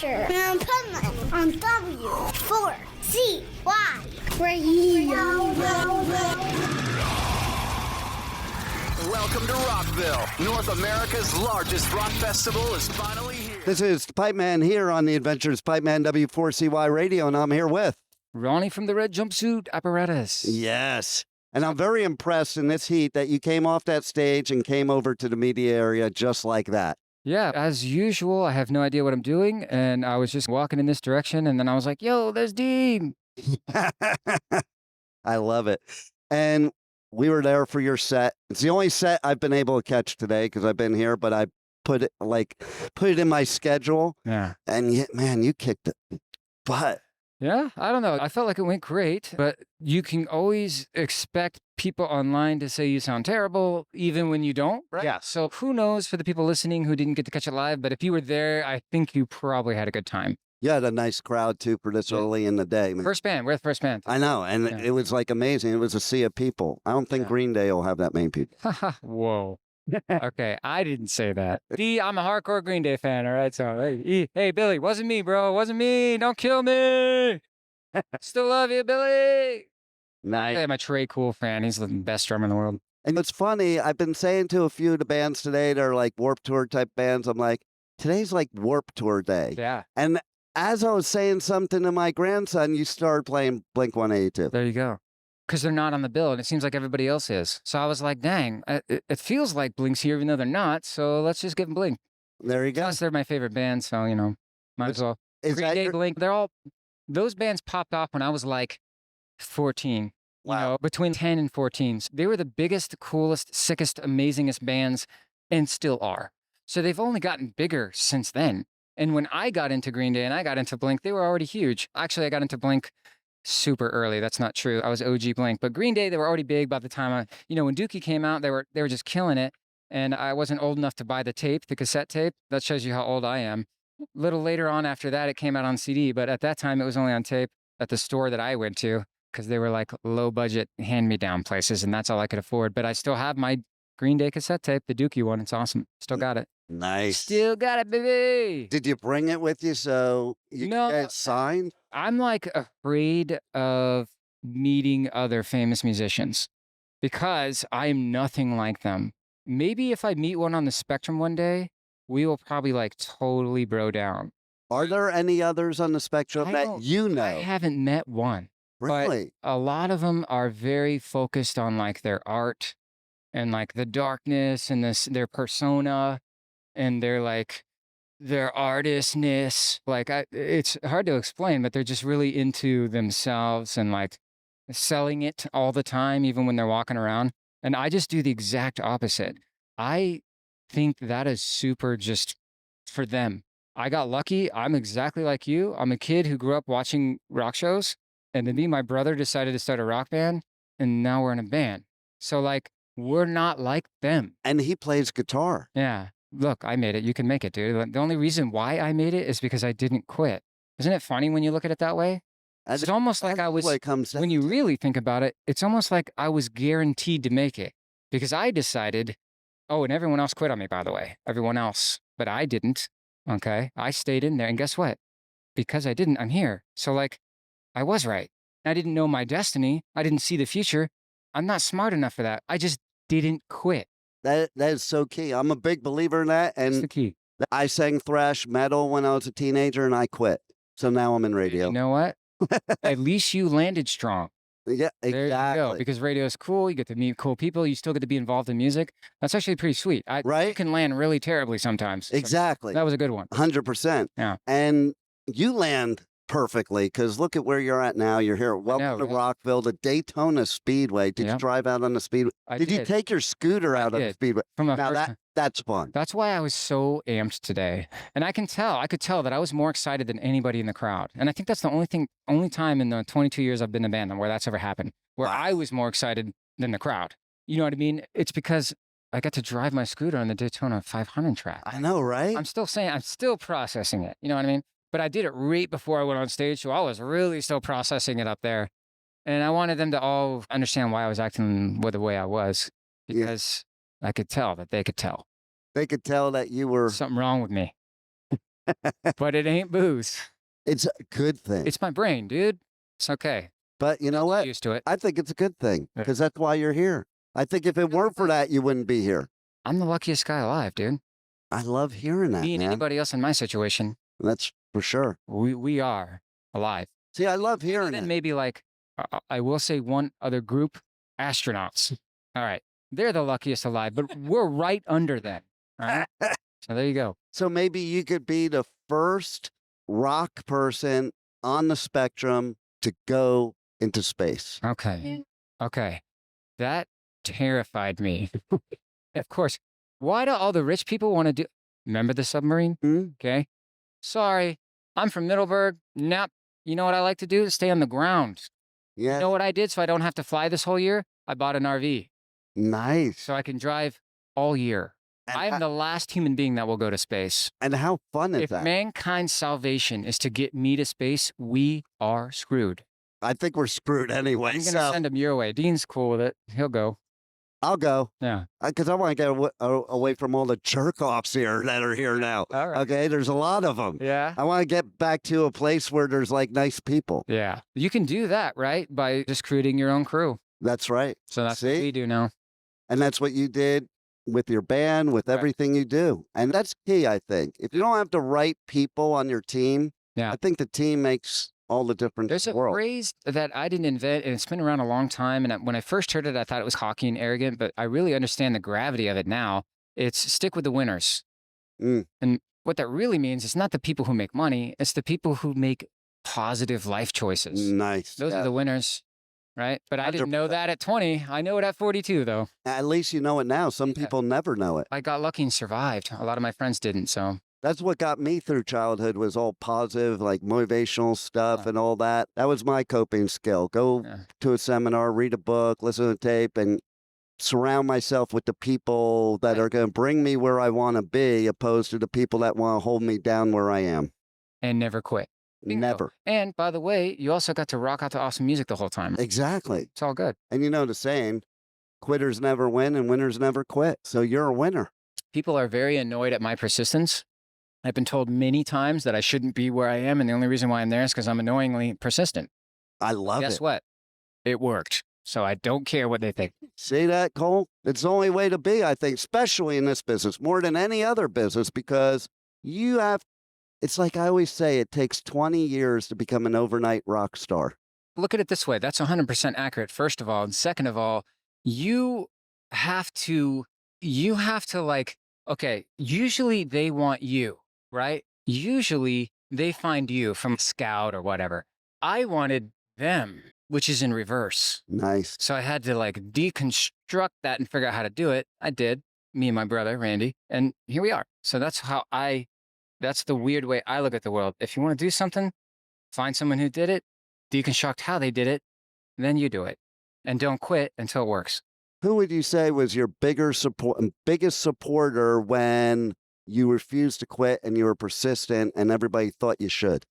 Adventure in Pipeman on W4CY Radio. Welcome to Rockville. North America's largest rock festival is finally here. This is Pipeman here on the Adventures Pipeman W4CY Radio, and I'm here with Ronnie from the Red Jumpsuit Apparatus. Yes. And I'm very impressed in this heat that you came off that stage and came over to the media area just like that. Yeah, as usual, I have no idea what I'm doing, and I was just walking in this direction, and then I was like, yo, there's Dean. I love it. And we were there for your set. It's the only set I've been able to catch today because I've been here, but I put it in my schedule. Yeah. And yet, man, you kicked it butt. Yeah, I don't know. I felt like it went great, but you can always expect people online to say you sound terrible, even when you don't, right? Yeah. So who knows for the people listening who didn't get to catch it live, but if you were there, I think you probably had a good time. You had a nice crowd, too, for this early in the day. Man. First band. We're the first band. I know, and it was like amazing. It was a sea of people. I don't think Green Day will have that many people. Whoa. Okay, I didn't say that. I'm a hardcore Green Day fan, all right? So, hey, Billy, wasn't me, bro. Wasn't me. Don't kill me. Still love you, Billy. Nice. I'm a Trey Cool fan. He's the best drummer in the world. And it's funny, I've been saying to a few of the bands today, they're like Warped Tour type bands. I'm like, today's like Warped Tour day. Yeah. And as I was saying something to my grandson, you started playing Blink-182. There you go. Because they're not on the bill, and it seems like everybody else is. So I was like, dang, it feels like Blink's here, even though they're not. So let's just give them Blink. There you go. Plus, they're my favorite band, so, might as well. Green Day, Blink, those bands popped off when I was like 14. Wow. Between 10 and 14. They were the biggest, coolest, sickest, amazingest bands, and still are. So they've only gotten bigger since then. And when I got into Green Day and I got into Blink, they were already huge. Actually, I got into Blink super early. That's not true. I was OG Blink. But Green Day, they were already big by the time when Dookie came out, they were just killing it. And I wasn't old enough to buy the cassette tape. That shows you how old I am. A little later on after that, it came out on CD. But at that time, it was only on tape at the store that I went to because they were like low budget hand-me-down places. And that's all I could afford. But I still have my Green Day cassette tape, the Dookie one. It's awesome. Still got it. Nice. Still got it, baby. Did you bring it with you so you could get signed? I'm like afraid of meeting other famous musicians because I'm nothing like them. Maybe if I meet one on the spectrum one day, we will probably like totally bro down. Are there any others on the spectrum that you know? I haven't met one. Really? But a lot of them are very focused on like their art and like the darkness and their persona. And they're like, their artistness, like it's hard to explain, but they're just really into themselves and like selling it all the time, even when they're walking around. And I just do the exact opposite. I think that is super just for them. I got lucky. I'm exactly like you. I'm a kid who grew up watching rock shows, and then me and my brother decided to start a rock band, and now we're in a band. So like, we're not like them. And he plays guitar. Yeah. Look, I made it. You can make it, dude. The only reason why I made it is because I didn't quit. Isn't it funny when you look at it that way? It's almost like I was, when you really think about it, it's almost like I was guaranteed to make it because I decided, and everyone else quit on me, by the way, everyone else, but I didn't. Okay. I stayed in there. And guess what? Because I didn't, I'm here. So like, I was right. I didn't know my destiny. I didn't see the future. I'm not smart enough for that. I just didn't quit. That is so key. I'm a big believer in that. And that's the key. I sang thrash metal when I was a teenager and I quit. So now I'm in radio. You know what? At least you landed strong. Yeah, exactly. There you go. Because radio is cool. You get to meet cool people. You still get to be involved in music. That's actually pretty sweet. Right? You can land really terribly sometimes. Exactly. So that was a good one. 100%. Yeah. And you land perfectly because look at where you're at now. You're here. Welcome to Rockville, the Daytona Speedway. Did you drive out on the Speedway? Did you take your scooter out of the Speedway? That's fun. That's why I was so amped today. And I could tell that I was more excited than anybody in the crowd. And I think that's the only time in the 22 years I've been in a band where that's ever happened, where I was more excited than the crowd. You know what I mean? It's because I got to drive my scooter on the Daytona 500 track. I know, right? I'm still processing it. You know what I mean? But I did it right before I went on stage, so I was really still processing it up there. And I wanted them to all understand why I was acting the way I was, because I could tell that they could tell. They could tell that you were... something wrong with me. but it ain't booze. It's a good thing. It's my brain, dude. It's okay. But you know what? Used to it. I think it's a good thing because that's why you're here. I think if it weren't for that, you wouldn't be here. I'm the luckiest guy alive, dude. I love hearing that, Me and man. anybody else in my situation. That's for sure. We are alive. See, I love hearing And it. maybe like, I will say one other group, astronauts. All right. They're the luckiest alive, but we're right under them. All right. So there you go. So maybe you could be the first rock person on the spectrum to go into space. Okay. Okay. That terrified me. Of course. Why do all the rich people want to do? Remember the submarine? Okay. Sorry. I'm from Middleburg. Nope. You know what I like to do? Stay on the ground. Yeah. You know what I did so I don't have to fly this whole year? I bought an RV. Nice. So I can drive all year. I am the last human being that will go to space. And how fun is if that? If mankind's salvation is to get me to space, we are screwed. I think we're screwed anyway. I'm going to send him your way. Dean's cool with it. He'll go. I'll go. Yeah. Because I want to get away from all the jerk-offs here that are here now. All right. Okay, there's a lot of them. Yeah. I want to get back to a place where there's like nice people. Yeah. You can do that, right? By just creating your own crew. That's right. So that's what we do now. And that's what you did with your band, with everything you do. And that's key, I think. If you don't have the right people on your team, I think the team makes all the difference There's in the world. There's a phrase that I didn't invent, and it's been around a long time. And when I first heard it, I thought it was cocky and arrogant, but I really understand the gravity of it now. It's stick with the winners. And what that really means is not the people who make money, it's the people who make positive life choices. Nice. Those are the winners, right? But I didn't know that at 20. I know it at 42, though. At least you know it now. Some people never know it. I got lucky and survived. A lot of my friends didn't, so. That's what got me through childhood was all positive, like motivational stuff and all that. That was my coping skill. Go to a seminar, read a book, listen to a tape, and surround myself with the people that are going to bring me where I want to be, opposed to the people that want to hold me down where I am. And never quit. Never. And by the way, you also got to rock out to awesome music the whole time. Exactly. It's all good. And you know the saying, quitters never win and winners never quit. So you're a winner. People are very annoyed at my persistence. I've been told many times that I shouldn't be where I am, and the only reason why I'm there is because I'm annoyingly persistent. I love it. Guess what? It worked. So I don't care what they think. See that, Cole? It's the only way to be, I think, especially in this business, more than any other business, because you have, it's like I always say, it takes 20 years to become an overnight rock star. Look at it this way. That's 100% accurate, first of all. And second of all, you have to like, okay, usually they want you. Right? Usually they find you from Scout or whatever. I wanted them, which is in reverse. Nice. So I had to like deconstruct that and figure out how to do it. I did, me and my brother, Randy, and here we are. So that's that's the weird way I look at the world. If you want to do something, find someone who did it, deconstruct how they did it, then you do it. And don't quit until it works. Who would you say was your biggest supporter when you refused to quit and you were persistent and everybody thought you should?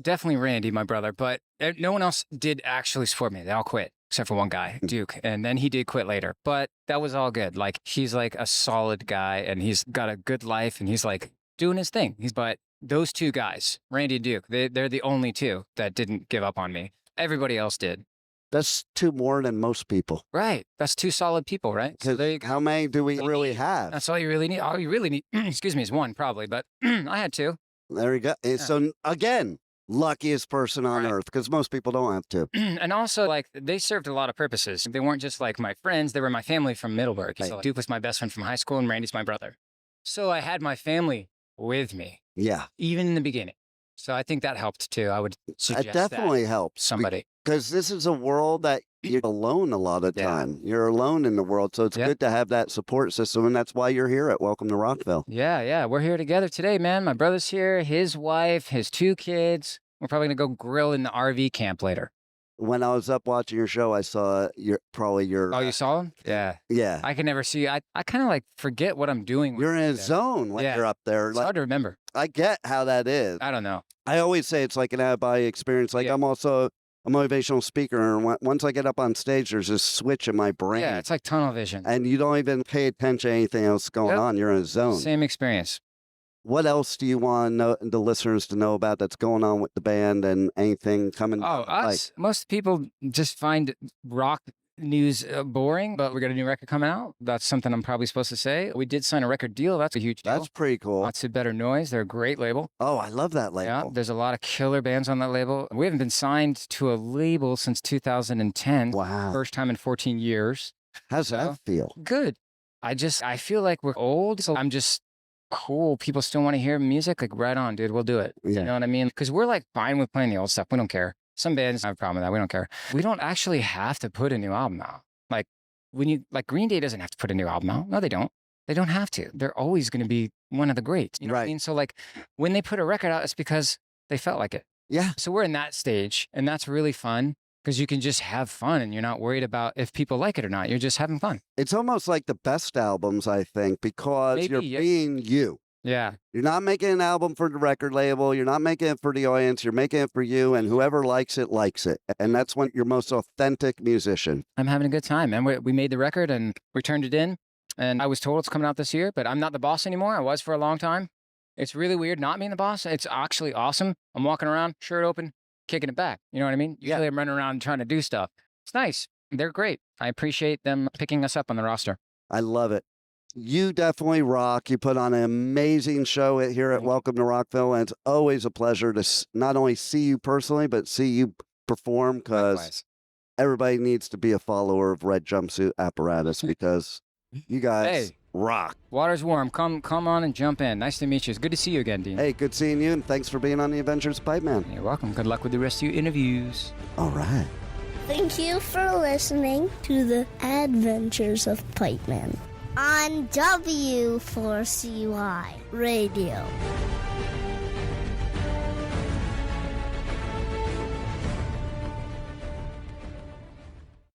Definitely Randy, my brother, but no one else did actually support me. They all quit, except for one guy, Duke. And then he did quit later, but that was all good. Like, he's like a solid guy and he's got a good life and he's like doing his thing. But those two guys, Randy and Duke, they're the only two that didn't give up on me. Everybody else did. That's two more than most people. Right. That's two solid people, right? So there you go. How many do we really have? That's all you really need. All you really need, excuse me, is one probably, but I had two. There you go. So again, luckiest person on earth, because most people don't have to. And also, like, they served a lot of purposes. They weren't just like my friends. They were my family from Middleburg. So Duke was my best friend from high school and Randy's my brother. So I had my family with me. Yeah. Even in the beginning. So I think that helped too. I would suggest that definitely helps somebody. Because this is a world that you're alone a lot of the time. You're alone in the world. So it's good to have that support system. And that's why you're here at Welcome to Rockville. Yeah. We're here together today, man. My brother's here, his wife, his two kids. We're probably going to go grill in the RV camp later. When I was up watching your show, I saw your. Oh, you saw him? Yeah. Yeah. I can never see. I kind of like forget what I'm doing. You're in a zone when you're up there. It's hard to remember. I get how that is. I don't know. I always say it's like an out-of-body experience. Like I'm also a motivational speaker, and once I get up on stage, there's this switch in my brain. Yeah, it's like tunnel vision. And you don't even pay attention to anything else going on. You're in a zone. Same experience. What else do you want the listeners to know about that's going on with the band and anything coming? Oh, us. Most people just find rock news boring, but we got a new record coming out. That's something I'm probably supposed to say. We did sign a record deal. That's a huge deal. That's pretty cool. Lots of Better Noise. They're a great label. Oh, I love that label. Yeah, there's a lot of killer bands on that label. We haven't been signed to a label since 2010. Wow. First time in 14 years. How's that feel? Good. I feel like we're old, so I'm just cool. People still want to hear music. Like, right on, dude. We'll do it. Yeah. You know what I mean? Because we're like fine with playing the old stuff. We don't care. Some bands have a problem with that. We don't care. We don't actually have to put a new album out. Like, Green Day doesn't have to put a new album out. No, they don't. They don't have to. They're always going to be one of the greats. You know what I mean? So like, when they put a record out, it's because they felt like it. Yeah. So we're in that stage, and that's really fun. Because you can just have fun and you're not worried about if people like it or not. You're just having fun. It's almost like the best albums, I think, because you're being you. Yeah. You're not making an album for the record label. You're not making it for the audience. You're making it for you, and whoever likes it, likes it. And that's when you're most authentic musician. I'm having a good time, man. We made the record and we turned it in. And I was told it's coming out this year, but I'm not the boss anymore. I was for a long time. It's really weird not being the boss. It's actually awesome. I'm walking around, shirt open, kicking it back. You know what I mean? Usually I'm running around trying to do stuff. It's nice. They're great. I appreciate them picking us up on the roster. I love it. You definitely rock. You put on an amazing show here at Welcome to Rockville, and it's always a pleasure to not only see you personally, but see you perform, because everybody needs to be a follower of Red Jumpsuit Apparatus, because you guys rock. Water's warm. Come on and jump in. Nice to meet you. It's good to see you again, Dean. Hey, good seeing you, and thanks for being on the Adventures of Pipeman. You're welcome. Good luck with the rest of your interviews. All right. Thank you for listening to the Adventures of Pipeman on W4CY Radio.